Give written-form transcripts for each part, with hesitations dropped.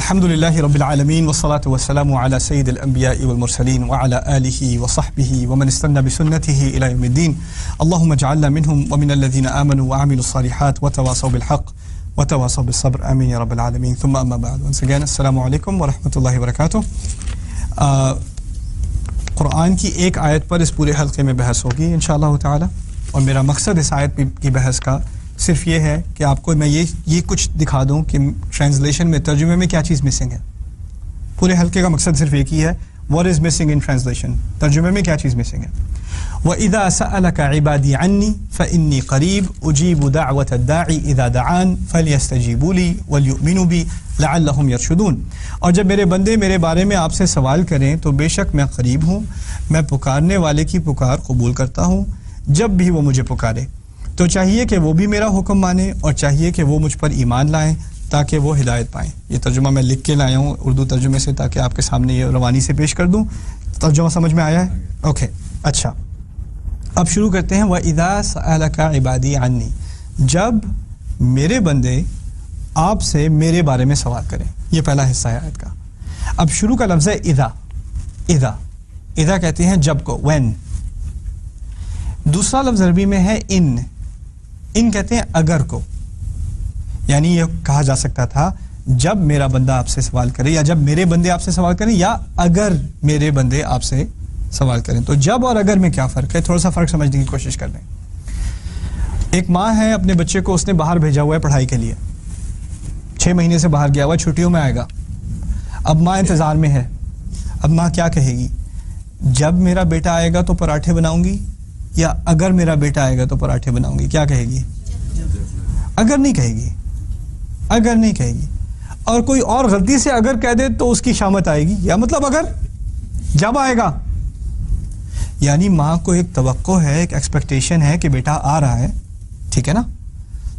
الحمدللہ رب العالمین والصلاة والسلام علی سید الانبیاء والمرسلین وعلی آلہ وصحبہ ومن استنى بسنتہ الی یوم الدین اللہم اجعلنا منہم ومن الذین آمنوا وعملوا الصالحات وتواصوا بالحق وتواصوا بالصبر آمین یا رب العالمین ثم اما بعد once again السلام علیکم ورحمۃ اللہ وبرکاتہ. قرآن کی ایک آیت پر اس پورے حلقے میں بحث ہوگی انشاءاللہ تعالی، اور میرا مقصد اس آیت کی بحث کا صرف یہ ہے کہ آپ کو میں یہ کچھ دکھا دوں کہ ٹرانسلیشن میں، ترجمے میں کیا چیز مسنگ ہے. پورے حلقے کا مقصد صرف ایک ہی ہے، what is missing in translation, ترجمے میں کیا چیز مسنگ ہے. وَإِذَا سَأَلَكَ عِبَادِي عَنِّي فَإِنِّي قَرِيبٌ أُجِيبُ دَعْوَةَ الدَّاعِ إِذَا دَعَانِ فَلْيَسْتَجِيبُوا لِي وَلْيُؤْمِنُوا بِي لَعَلَّهُمْ يَرْشُدُونَ. اور جب میرے بندے میرے بارے میں آپ سے سوال کریں تو بے شک میں قریب ہوں، میں پکارنے والے کی پکار قبول کرتا ہوں جب بھی وہ مجھے پکارے. تو چاہیے کہ وہ بھی میرا حکم مانیں اور چاہیے کہ وہ مجھ پر ایمان لائیں تاکہ وہ ہدایت پائیں. یہ ترجمہ میں لکھ کے لایا ہوں اردو ترجمے سے تاکہ آپ کے سامنے یہ روانی سے پیش کر دوں. ترجمہ سمجھ میں آیا ہے؟ اوکے اچھا، اب شروع کرتے ہیں. وَإِذَا سَأَلَكَ عِبَادِي عَنِّي، جب میرے بندے آپ سے میرے بارے میں سوال کریں. یہ پہلا حصہ ہے آیت کا. اب شروع کا لفظ ہے اذا. اذا اذا کہتے ہیں جب کو، when. دوسرا لفظ عربی میں ہے ان کہتے ہیں اگر کو. یعنی یہ کہا جا سکتا تھا جب میرا بندہ آپ سے سوال کرے، یا جب میرے بندے آپ سے سوال کریں، یا اگر میرے بندے آپ سے سوال کریں. تو جب اور اگر میں کیا فرق ہے، تھوڑا سا فرق سمجھنے کی کوشش کر لیں. ایک ماں ہے، اپنے بچے کو اس نے باہر بھیجا ہوا ہے پڑھائی کے لیے، 6 مہینے سے باہر گیا ہوا ہے، چھٹیوں میں آئے گا. اب ماں انتظار میں ہے. اب ماں کیا کہے گی؟ جب میرا بیٹا آئے گا تو پراٹھے بناؤں گی، یا اگر میرا بیٹا آئے گا تو پراٹھے بناؤں گی؟ کیا کہے گی؟ اگر نہیں کہے گی. اگر نہیں کہے گی. اور کوئی اور غلطی سے اگر کہہ دے تو اس کی شامت آئے گی، یا مطلب اگر جب آئے گا. یعنی ماں کو ایک توقع ہے، ایک ایکسپیکٹیشن ہے کہ بیٹا آ رہا ہے، ٹھیک ہے نا،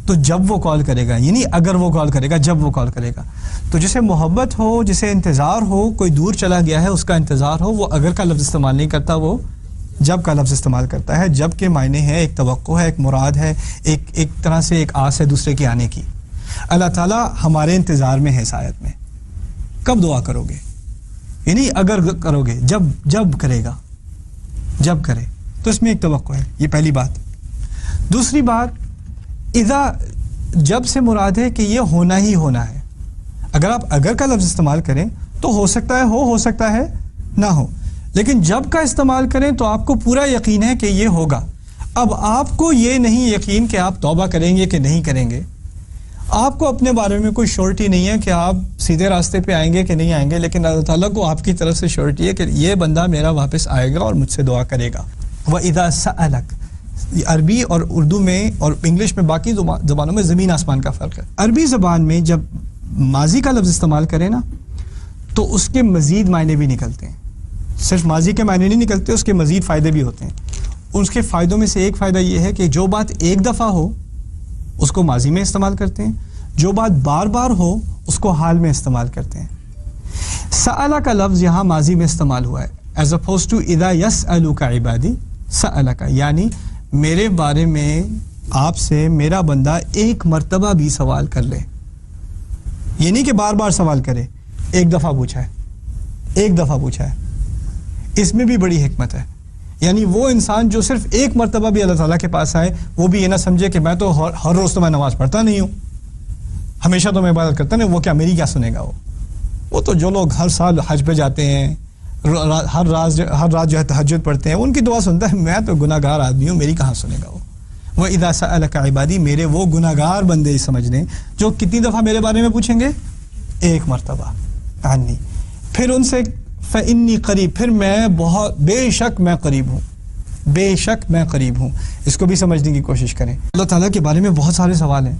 تو جب وہ کال کرے گا، یعنی اگر وہ کال کرے گا، جب وہ کال کرے گا. تو جسے محبت ہو، جسے انتظار ہو، کوئی دور چلا گیا ہے اس کا انتظار ہو، وہ اگر کا لفظ استعمال نہیں کرتا، وہ جب کا لفظ استعمال کرتا ہے. جب کے معنی ہے ایک توقع ہے، ایک مراد ہے، ایک طرح سے ایک آس ہے دوسرے کے آنے کی. اللہ تعالیٰ ہمارے انتظار میں ہے. اس آیت میں کب دعا کرو گے، یعنی اگر کرو گے، جب کرے گا، جب کرے، تو اس میں ایک توقع ہے. یہ پہلی بات. دوسری بات، اذا جب سے مراد ہے کہ یہ ہونا ہی ہونا ہے. اگر آپ اگر کا لفظ استعمال کریں تو ہو سکتا ہے ہو سکتا ہے نہ ہو، لیکن جب کا استعمال کریں تو آپ کو پورا یقین ہے کہ یہ ہوگا. اب آپ کو یہ نہیں یقین کہ آپ توبہ کریں گے کہ نہیں کریں گے. آپ کو اپنے بارے میں کوئی شورٹی نہیں ہے کہ آپ سیدھے راستے پہ آئیں گے کہ نہیں آئیں گے، لیکن اللہ تعالیٰ کو آپ کی طرف سے شورٹی ہے کہ یہ بندہ میرا واپس آئے گا اور مجھ سے دعا کرے گا. وَإِذَا سَأَلَكَ، عربی اور اردو میں اور انگلش میں، باقی زبانوں میں زمین آسمان کا فرق ہے. عربی زبان میں جب ماضی کا لفظ استعمال کریں نا تو اس کے مزید معنی بھی نکلتے ہیں. صرف ماضی کے معنی نہیں نکلتے، اس کے مزید فائدے بھی ہوتے ہیں. اس کے فائدوں میں سے ایک فائدہ یہ ہے کہ جو بات ایک دفعہ ہو اس کو ماضی میں استعمال کرتے ہیں، جو بات بار بار ہو اس کو حال میں استعمال کرتے ہیں. سألہ کا لفظ یہاں ماضی میں استعمال ہوا ہے ایز اپوز ٹو اذا یسألک عبادی سألک، یعنی میرے بارے میں آپ سے میرا بندہ ایک مرتبہ بھی سوال کر لے. یہ نہیں کہ بار بار سوال کرے، ایک دفعہ پوچھا ہے، ایک دفعہ پوچھا ہے. اس میں بھی بڑی حکمت ہے. یعنی وہ انسان جو صرف ایک مرتبہ بھی اللہ تعالیٰ کے پاس آئے، وہ بھی یہ نہ سمجھے کہ میں تو ہر روز تو میں نماز پڑھتا نہیں ہوں، ہمیشہ تو میں عبادت کرتا نہیں، وہ کیا میری کیا سنے گا. وہ تو جو لوگ ہر سال حج پہ جاتے ہیں، ہر رات جو ہے تہجد پڑھتے ہیں، ان کی دعا سنتا ہے. میں تو گناہ گار آدمی ہوں، میری کہاں سنے گا وہ. وَإِذَا سَأَلَكَ عِبَادِي، میرے وہ گناہ گار بندے سمجھ لیں جو کتنی دفعہ میرے بارے میں پوچھیں گے؟ ایک مرتبہ. عنی، پھر ان سے فَإِنِّي قریب، پھر میں بے شک میں قریب ہوں، بے شک میں قریب ہوں. اس کو بھی سمجھنے کی کوشش کریں. اللہ تعالیٰ کے بارے میں بہت سارے سوال ہیں،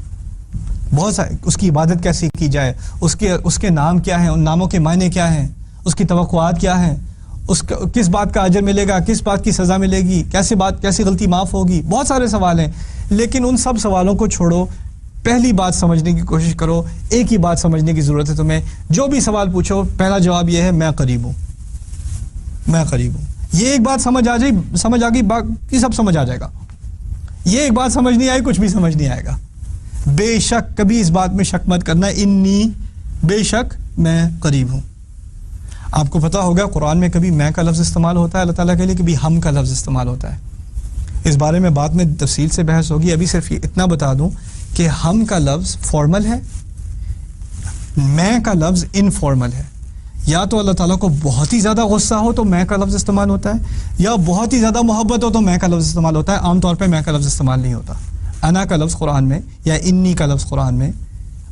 بہت سارے. اس کی عبادت کیسے کی جائے، اس کے نام کیا ہیں، ان ناموں کے معنی کیا ہیں، اس کی توقعات کیا ہیں، کس بات کا اجر ملے گا، کس بات کی سزا ملے گی، کیسی غلطی معاف ہوگی. بہت سارے سوال ہیں، لیکن ان سب سوالوں کو چھوڑو، پہلی بات سمجھنے کی کوشش کرو. ایک ہی بات سمجھنے کی ضرورت ہے تمہیں. جو بھی سوال پوچھو پہلا جواب یہ ہے، میں قریب ہوں، میں قریب ہوں. یہ ایک بات سمجھ آ گئی، باقی سب سمجھ آ جائے گا. یہ ایک بات سمجھ نہیں آئی، کچھ بھی سمجھ نہیں آئے گا. بے شک، کبھی اس بات میں شک مت کرنا، انی، بے شک میں قریب ہوں. آپ کو پتہ ہوگا قرآن میں کبھی میں کا لفظ استعمال ہوتا ہے اللہ تعالیٰ کے لیے, کبھی ہم کا لفظ استعمال ہوتا ہے. اس بارے میں بعد میں تفصیل سے بحث ہوگی. ابھی صرف اتنا بتا دوں کہ ہم کا لفظ فارمل ہے, میں کا لفظ انفارمل ہے. یا تو اللہ تعالیٰ کو بہت ہی زیادہ غصہ ہو تو میں کا لفظ استعمال ہوتا ہے, یا بہت ہی زیادہ محبت ہو تو میں کا لفظ استعمال ہوتا ہے. عام طور پہ میں کا لفظ استعمال نہیں ہوتا. انا کا لفظ قرآن میں یا انی کا لفظ قرآن میں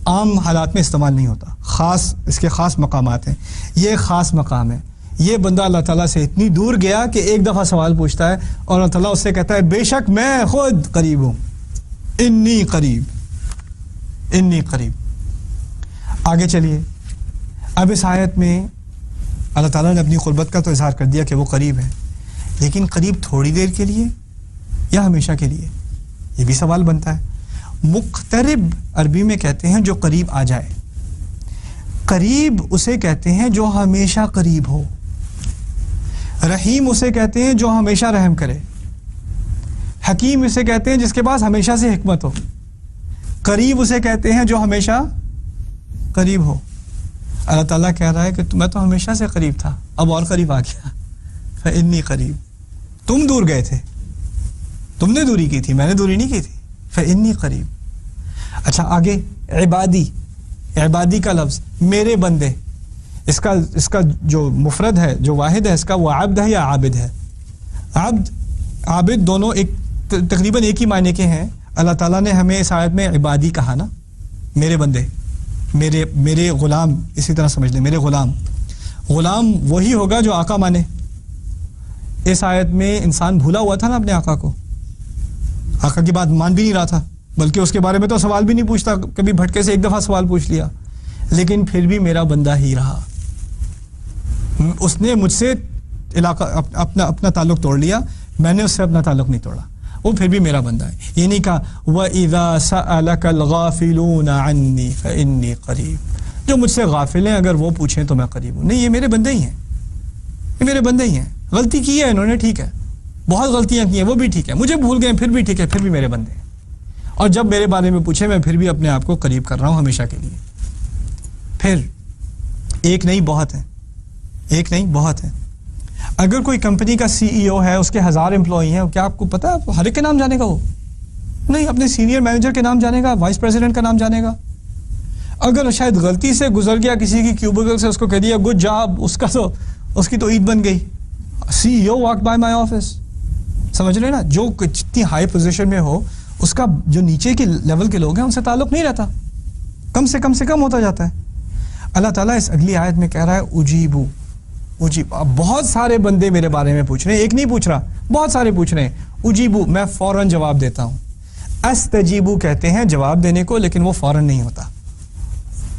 عام حالات میں استعمال نہیں ہوتا. خاص اس کے خاص مقامات ہیں. یہ خاص مقام ہے. یہ بندہ اللہ تعالیٰ سے اتنی دور گیا کہ ایک دفعہ سوال پوچھتا ہے اور اللہ تعالیٰ اس سے کہتا ہے بے شک میں خود قریب ہوں, انی قریب, انی قریب. آگے چلیے. اب اس آیت میں اللہ تعالیٰ نے اپنی قربت کا تو اظہار کر دیا کہ وہ قریب ہے, لیکن قریب تھوڑی دیر کے لیے یا ہمیشہ کے لیے, یہ بھی سوال بنتا ہے. مقترب عربی میں کہتے ہیں جو قریب آ جائے. قریب اسے کہتے ہیں جو ہمیشہ قریب ہو. رحیم اسے کہتے ہیں جو ہمیشہ رحم کرے. حکیم اسے کہتے ہیں جس کے پاس ہمیشہ سے حکمت ہو. قریب اسے کہتے ہیں جو ہمیشہ قریب ہو. اللہ تعالیٰ کہہ رہا ہے کہ میں تو ہمیشہ سے قریب تھا, اب اور قریب آ گیا. فإنی قریب. تم دور گئے تھے, تم نے دوری کی تھی, میں نے دوری نہیں کی تھی. فإنی قریب. اچھا آگے عبادی. عبادی کا لفظ میرے بندے, اس کا جو مفرد ہے, جو واحد ہے اس کا, وہ عبد ہے یا عابد ہے. عبد عابد دونوں ایک تقریباً ایک ہی معنی کے ہیں. اللہ تعالیٰ نے ہمیں اس آیت میں عبادی کہا نا, میرے بندے, میرے غلام, اسی طرح سمجھ لیں میرے غلام. غلام وہی ہوگا جو آقا مانے. اس آیت میں انسان بھولا ہوا تھا نا اپنے آقا کو, آقا کی بات مان بھی نہیں رہا تھا, بلکہ اس کے بارے میں تو سوال بھی نہیں پوچھتا. کبھی بھٹکے سے ایک دفعہ سوال پوچھ لیا, لیکن پھر بھی میرا بندہ ہی رہا. اس نے مجھ سے علاقہ اپنا تعلق توڑ لیا, میں نے اس سے اپنا تعلق نہیں توڑا, وہ پھر بھی میرا بندہ ہے. یہ نہیں کہا وَإِذَا سَأَلَكَ الْغَافِلُونَ عَنِّي فَإِنِّي قَرِيب, جو مجھ سے غافل ہیں اگر وہ پوچھیں تو میں قریب ہوں. نہیں, یہ میرے بندے ہی ہیں, یہ میرے بندے ہی ہیں. غلطی کی ہے انہوں نے, ٹھیک ہے, بہت غلطیاں کی ہیں, وہ بھی ٹھیک ہے, مجھے بھول گئے پھر بھی ٹھیک ہے, پھر بھی میرے بندے ہیں. اور جب میرے بارے میں پوچھے میں پھر بھی اپنے آپ کو قریب کر رہا ہوں ہمیشہ کے لیے. پھر ایک نہیں بہت ہے, ایک نہیں بہت ہے. اگر کوئی کمپنی کا سی ای او ہے, اس کے 1000 امپلائی ہیں, کیا آپ کو پتا ہے ہر ایک کے نام جانے گا؟ وہ نہیں, اپنے سینئر مینیجر کے نام جانے گا, وائس پریزیڈنٹ کا نام جانے گا. اگر شاید غلطی سے گزر گیا کسی کی کیوبیکل سے, اس کو کہہ دیا گڈ جاب, اس کی تو عید بن گئی. سی ای او واک بائی مائی آفس, سمجھ رہے نا, جو جتنی ہائی پوزیشن میں ہو اس کا جو نیچے کے لیول کے لوگ ہیں ان سے تعلق نہیں رہتا, کم سے کم ہوتا جاتا ہے. اللہ تعالیٰ اس اگلی آیت میں کہہ رہا ہے اجیبو. اب بہت سارے بندے میرے بارے میں پوچھ رہے ہیں, ایک نہیں پوچھ رہا, بہت سارے پوچھ رہے ہیں. اجیبو, میں فوراً جواب دیتا ہوں. استجیبو کہتے ہیں جواب دینے کو, لیکن وہ فوراً نہیں ہوتا.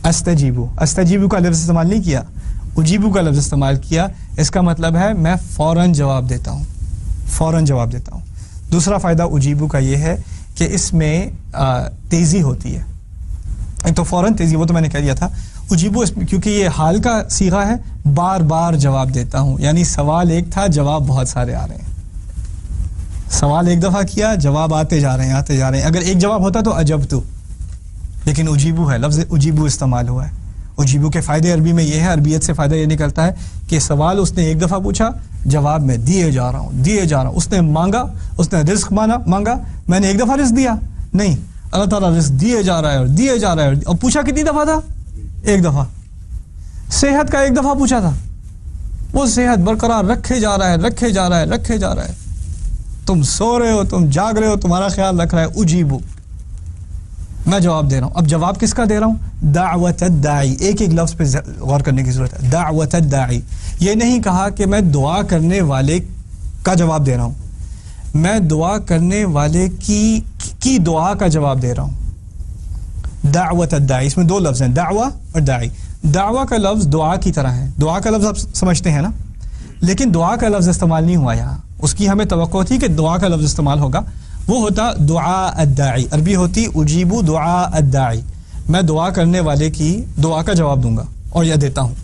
استجیبو کا لفظ استعمال نہیں کیا, اجیبو کا لفظ استعمال کیا. اس کا مطلب ہے میں فوراً جواب دیتا ہوں, فوراً جواب دیتا ہوں. دوسرا فائدہ اجیبو کا یہ ہے کہ اس میں تیزی ہوتی ہے. ایک تو فوراً تیزی, وہ تو میں نے کہہ دیا تھا. اجیبو کیونکہ یہ حال کا صیغہ ہے, بار بار جواب دیتا ہوں, یعنی سوال ایک تھا, جواب بہت سارے آ رہے ہیں. سوال ایک دفعہ کیا, جواب آتے جا رہے ہیں. اگر ایک جواب ہوتا تو اجبتو, لیکن اجیبو ہے, لفظ اجیبو استعمال ہوا ہے. اجیبو کے فائدے عربی میں یہ ہے, عربیت سے فائدہ یہ نکلتا ہے کہ سوال اس نے ایک دفعہ پوچھا, جواب میں دیے جا رہا ہوں. اس نے مانگا, اس نے رزق مانگا, میں نے ایک دفعہ رزق دیا نہیں, اللہ تعالیٰ رزق دیے جا رہا ہے. اور پوچھا کتنی دفعہ تھا؟ ایک دفعہ. صحت کا ایک دفعہ پوچھا تھا, وہ صحت برقرار رکھے جا رہا ہے. تم سو رہے ہو, تم جاگ رہے ہو, تمہارا خیال رکھ رہا ہے. اجیبو, میں جواب دے رہا ہوں. اب جواب کس کا دے رہا ہوں؟ دعوت الداعی. ایک لفظ پہ غور کرنے کی ضرورت ہے. دعوت الداعی, یہ نہیں کہا کہ میں دعا کرنے والے کا جواب دے رہا ہوں, میں دعا کرنے والے کی دعا کا جواب دے رہا ہوں. دعوت الداعی, اس میں دو لفظ ہیں, دعوہ اور داعی. دعوہ کا لفظ دعا کی طرح ہے, دعا کا لفظ آپ سمجھتے ہیں نا, لیکن دعا کا لفظ استعمال نہیں ہوا یہاں. اس کی ہمیں توقع تھی کہ دعا کا لفظ استعمال ہوگا, وہ ہوتا دعا الداعی. عربی ہوتی اجیبو دعا الداعی, میں دعا کرنے والے کی دعا کا جواب دوں گا اور یا دیتا ہوں.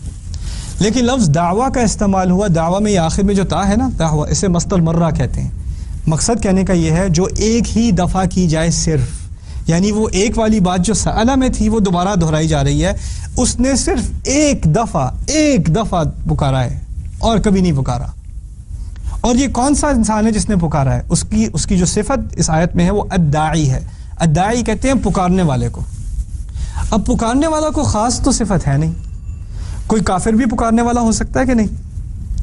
لیکن لفظ دعویٰ کا استعمال ہوا, دعویٰ میں یہ آخر میں جو تا ہے نا, دعویٰ, اسے مصدر مرہ کہتے ہیں. مقصد کہنے کا یہ ہے جو ایک ہی دفعہ کی جائے صرف, یعنی وہ ایک والی بات جو سألہ میں تھی وہ دوبارہ دہرائی جا رہی ہے. اس نے صرف ایک دفعہ پکارا ہے اور کبھی نہیں پکارا. اور یہ کون سا انسان ہے جس نے پکارا ہے؟ اس کی جو صفت اس آیت میں ہے وہ الداعی ہے. الداعی کہتے ہیں پکارنے والے کو. اب پکارنے والا کو خاص تو صفت ہے نہیں. کوئی کافر بھی پکارنے والا ہو سکتا ہے کہ نہیں؟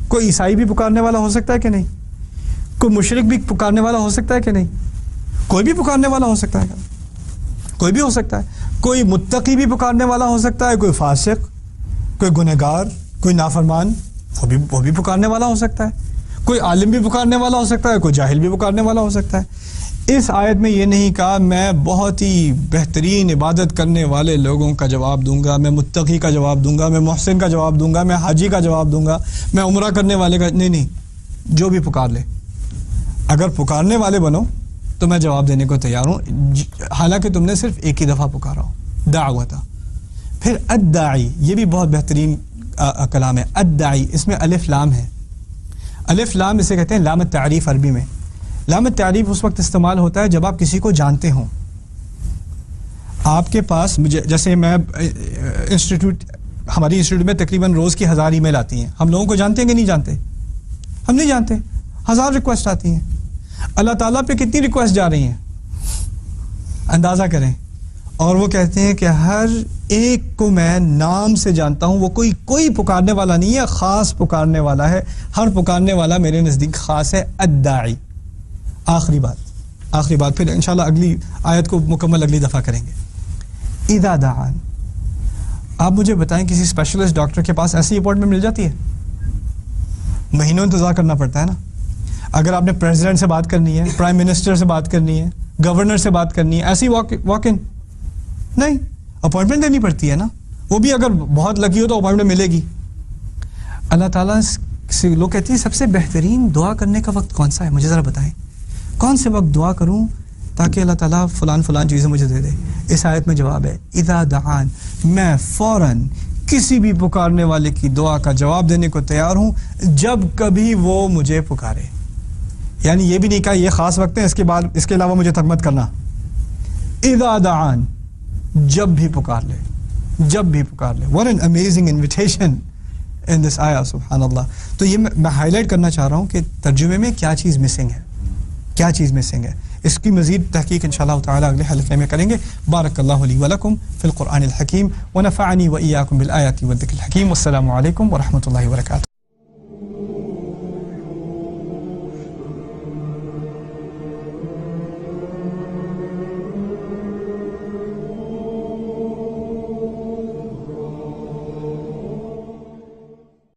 کوئی عیسائی بھی پکارنے والا ہو سکتا ہے کہ نہیں؟ کوئی مشرک بھی پکارنے والا ہو سکتا ہے کہ نہیں؟ کوئی بھی پکارنے والا ہو سکتا ہے. کوئی بھی ہو سکتا ہے. کوئی متقی بھی پکارنے والا ہو سکتا ہے, کوئی فاسق, کوئی گنہگار, کوئی نافرمان, وہ بھی پکارنے والا ہو سکتا ہے. کوئی عالم بھی پکارنے والا ہو سکتا ہے, کوئی جاہل بھی پکارنے والا ہو سکتا ہے. اس آیت میں یہ نہیں کہا میں بہت ہی بہترین عبادت کرنے والے لوگوں کا جواب دوں گا, میں متقی کا جواب دوں گا, میں محسن کا جواب دوں گا, میں حاجی کا جواب دوں گا, میں عمرہ کرنے والے کا. نہیں, جو بھی پکار لے. اگر پکارنے والے بنو تو میں جواب دینے کو تیار ہوں, حالانکہ تم نے صرف ایک ہی دفعہ پکارا ہو. دعوتا. پھر الداعی, یہ بھی بہت بہترین کلام ہے. الداعی, اس میں الف لام ہے. الف لام اسے کہتے ہیں لام التعریف عربی میں. لام التعریف اس وقت استعمال ہوتا ہے جب آپ کسی کو جانتے ہوں. آپ کے پاس جیسے میں ہماری انسٹیٹیوٹ میں تقریباً روز کی 1000 ای میل آتی ہیں. ہم لوگوں کو جانتے ہیں کہ نہیں جانتے؟ ہم نہیں جانتے. 1000 ریکویسٹ آتی ہیں. اللہ تعالیٰ پہ کتنی ریکویسٹ جا رہی ہیں اندازہ کریں. اور وہ کہتے ہیں کہ ہر ایک کو میں نام سے جانتا ہوں. وہ کوئی پکارنے والا نہیں ہے, خاص پکارنے والا ہے. ہر پکارنے والا میرے نزدیک خاص ہے. الداعی. آخری بات پھر انشاءاللہ اگلی آیت کو مکمل اگلی دفعہ کریں گے. اذا دعان, آپ مجھے بتائیں کسی اسپیشلسٹ ڈاکٹر کے پاس ایسی اپوائنٹمنٹ مل جاتی ہے؟ مہینوں انتظار کرنا پڑتا ہے نا. اگر آپ نے پریزیڈنٹ سے بات کرنی ہے, پرائم منسٹر سے بات کرنی ہے, گورنر سے بات کرنی ہے, ایسی واک ان نہیں, اپوائنٹمنٹ دینی پڑتی ہے نا. وہ بھی اگر بہت لکی ہو تو اپوائنٹمنٹ ملے گی. اللہ تعالیٰ سے لوگ کہتے ہیں سب سے بہترین دعا کرنے کا وقت کون سا ہے؟ مجھے ذرا بتائیں کون سے وقت دعا کروں تاکہ اللہ تعالیٰ فلان چیزیں مجھے دے دے. اس آیت میں جواب ہے اذا دعان, میں فوراً کسی بھی پکارنے والے کی دعا کا جواب دینے کو تیار ہوں جب کبھی وہ مجھے پکارے. یعنی یہ بھی نہیں کہا یہ خاص وقت ہے, اس کے علاوہ مجھے تک مت کرنا. اذا دعان, جب بھی پکار لے. What an amazing invitation in this ayah, سبحان اللہ. تو یہ میں ہائی لائٹ کرنا چاہ رہا ہوں کہ ترجمے میں کیا چیز مسنگ ہے. اس کی مزید تحقیق انشاءاللہ تعالی اگلے حلقے میں کریں گے. بارک اللہ لی ولکم فی القرآن الحکیم ونفعنی وإیاکم بالآیات والذکر الحکیم. والسلام علیکم ورحمۃ اللہ وبرکاتہ.